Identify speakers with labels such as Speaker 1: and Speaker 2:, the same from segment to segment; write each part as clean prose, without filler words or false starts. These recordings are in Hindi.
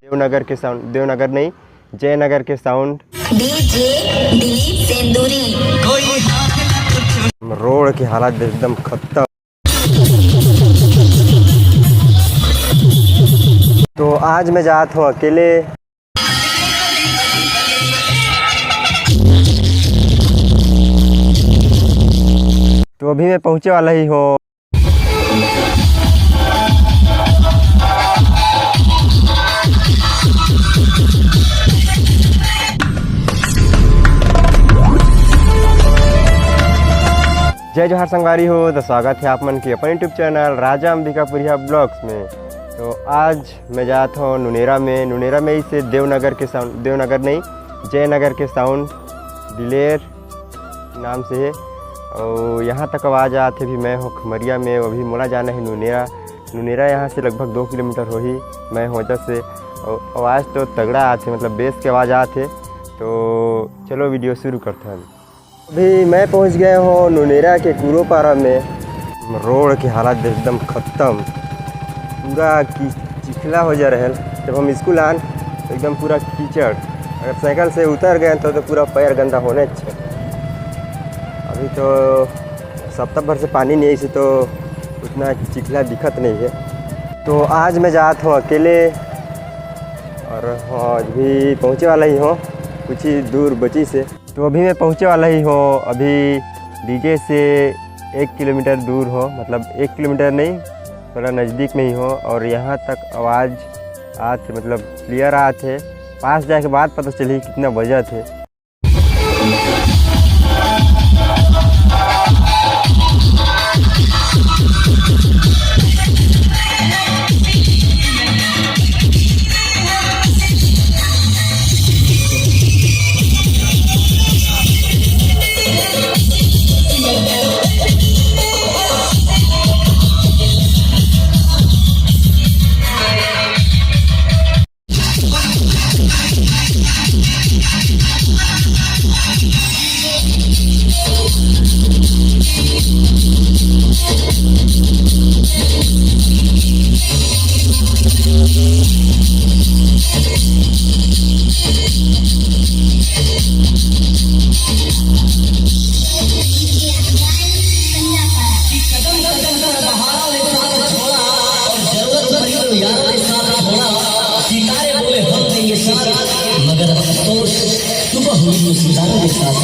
Speaker 1: देवनगर के साउंड, देवनगर नहीं जयनगर के साउंड।
Speaker 2: डीजे दिलीप सेंदूरी।
Speaker 1: रोड की हालत एकदम खत्म। तो आज मैं जाता हूँ अकेले। तो अभी मैं पहुँचे वाला ही हूँ। जय जोहार संगवारी हो, तो स्वागत है आप मन की अपन यूट्यूब चैनल राजा अंबिकापुरिया ब्लॉग्स में। तो आज मैं जाता हूँ नुनेरा में ही से देवनगर के साउंड, देवनगर नहीं जयनगर के साउंड दिलेर नाम से है। और यहाँ तक आवाज़ आते भी मैं हूँ खमरिया में। अभी मोला जाना है नुनेरा यहाँ से लगभग 2 किलोमीटर हो ही मैं होजा से। और आवाज़ तो तगड़ा आते, मतलब बेस के आवाज़ आते। तो चलो वीडियो शुरू करते हैं। अभी मैं पहुंच गया हूँ नुनेरा के कुरोपारा में। रोड की हालत एकदम ख़त्म, पूरा चिखला हो जा रहा है। जब हम स्कूल आन तो एकदम पूरा कीचड़, अगर साइकिल से उतर गए तो पूरा पैर गंदा होने चाहिए। अभी तो सप्ताह भर से पानी नहीं है, तो उतना चिखला दिखत नहीं है। तो आज मैं जाता हूँ अकेले और अभी पहुँचे वाला ही हूँ कुछ ही दूर बची से। तो अभी मैं पहुंचे वाला ही हूँ। अभी डीजे से 1 किलोमीटर दूर हो, मतलब 1 किलोमीटर नहीं, थोड़ा नज़दीक में ही हो। और यहाँ तक आवाज़ आते, मतलब क्लियर आते। पास जाए के बाद पता चली कितना बजा थे।
Speaker 3: मगर अफसोस सुबह हुई सितारों के साथ।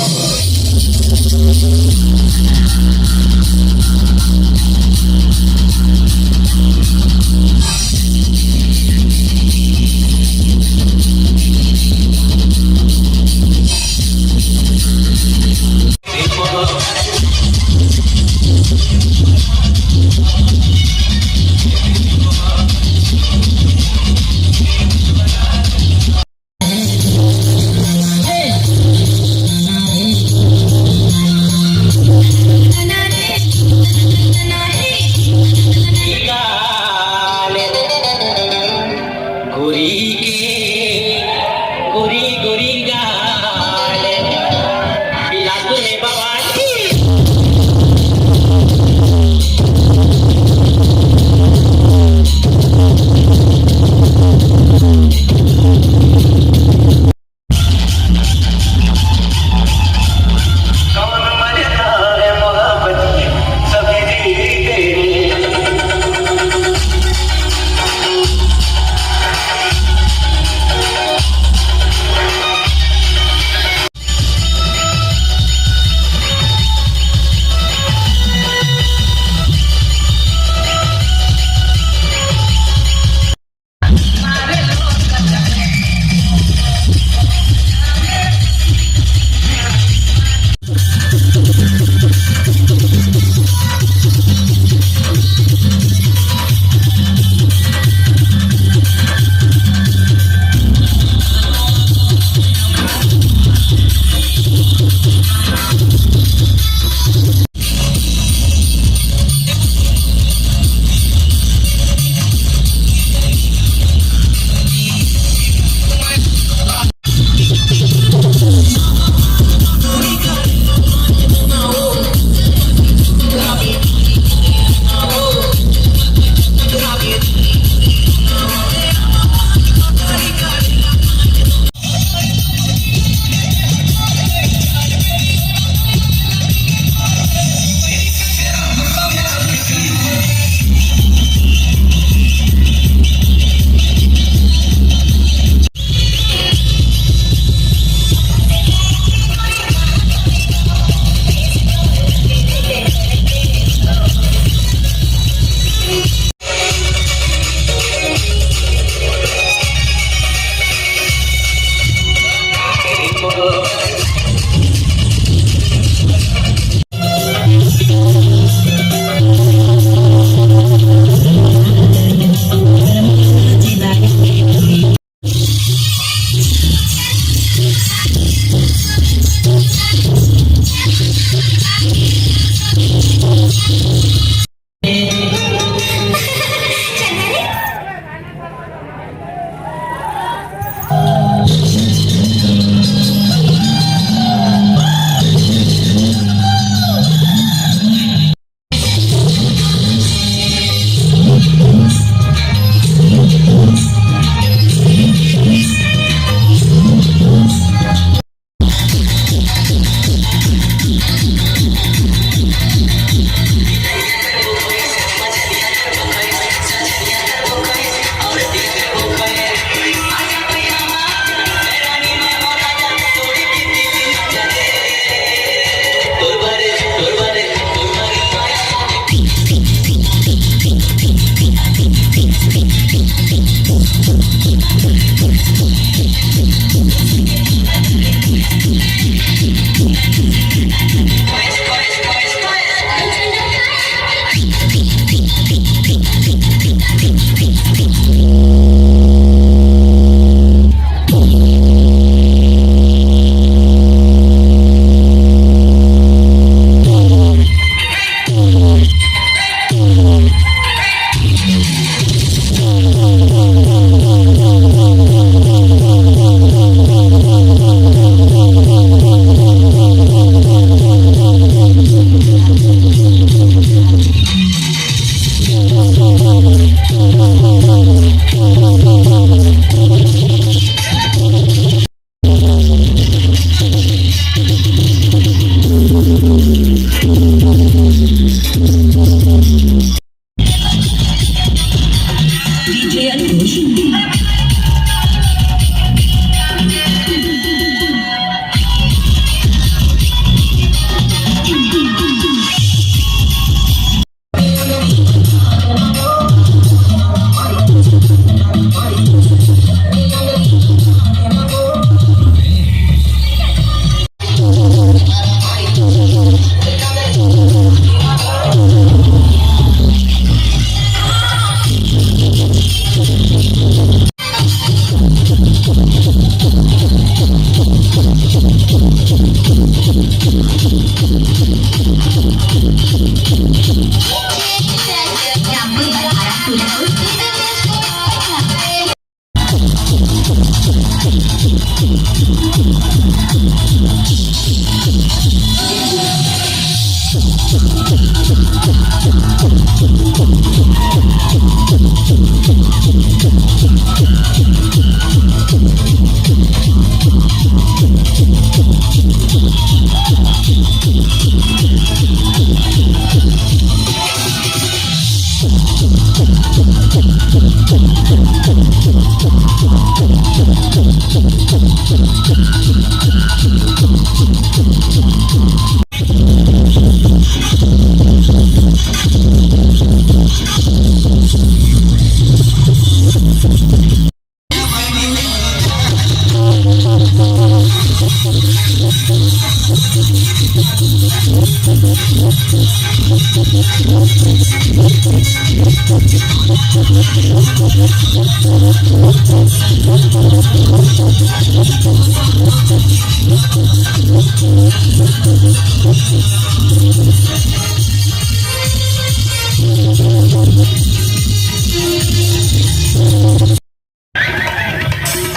Speaker 3: DJ Ankush.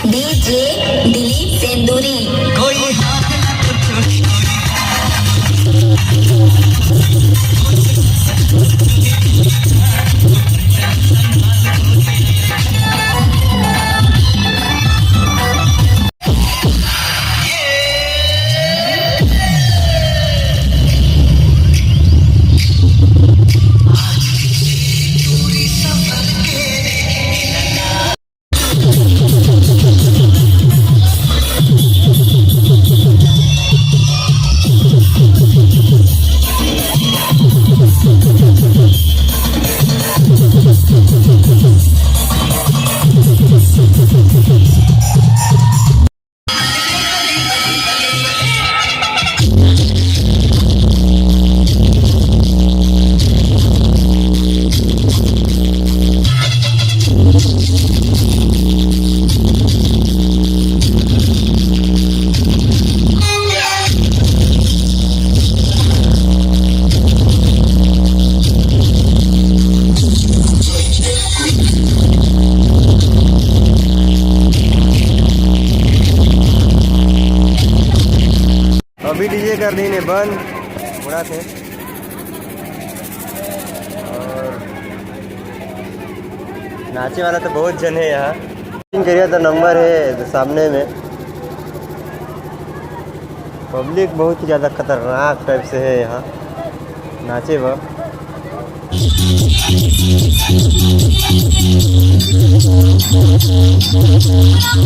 Speaker 2: डीजे दिलीप सेंदूरी।
Speaker 1: अभी डीजे कर दी ने बंद पूरा थे और नाचे वाला तो बहुत जन है यहाँ। करिए तो नंबर है सामने में, पब्लिक बहुत ही ज़्यादा खतरनाक टाइप से है यहाँ नाचे वह।